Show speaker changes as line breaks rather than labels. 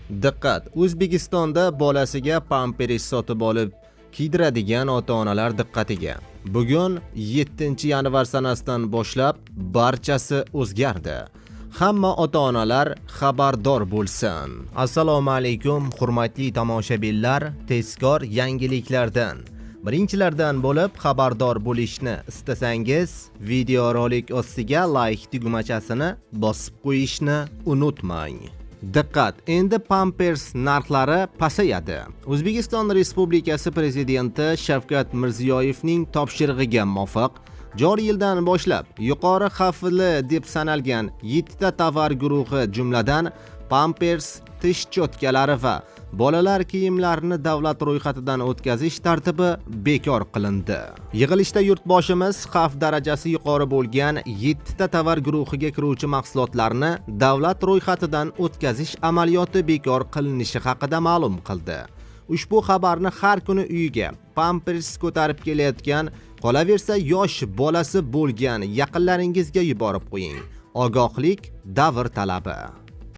Diqqat! O'zbekistonda bolasiga pampers sotib olib kiydiradigan ota-onalar diqqatiga. Bugun 7-yanvar sanasidan boshlab barchasi o'zgardi. Hamma ota-onalar xabardor bo'lsin. Assalomu alaykum, hurmatli tomoshabinlar. Tezkor yangiliklardan birinchilardan bo'lib xabardor bo'lishni istasangiz, videorolik ostiga like tugmachasini bosib qo'yishni unutmang. Diqqat, endi pampers narxlari pasayadi. O'zbekiston Respublikasi Prezidenti Shavkat Mirziyoyevning topshirig'iga muvofiq joriy yildan boshlab yuqori xavfli deb sanalgan 7 ta tovar guruhi, jumladan pampers, tish cho'tkalari va bolalar kiyimlarini davlat ro'yxatidan o'tkazish tartibi bekor qilindi. Yig'ilishda yurtboshimiz xavf darajasi yuqori bo'lgan 7 ta tovar guruhiga kiruvchi mahsulotlarni davlat ro'yxatidan o'tkazish amaliyoti bekor qilinishi haqida ma'lum qildi. Ushbu xabarni har kuni uyiga pampers ko'tarib kelayotgan, qolaversa yosh bolasi bo'lgan yaqinlaringizga yuborib qo'ying. Ogohlik davr talabi.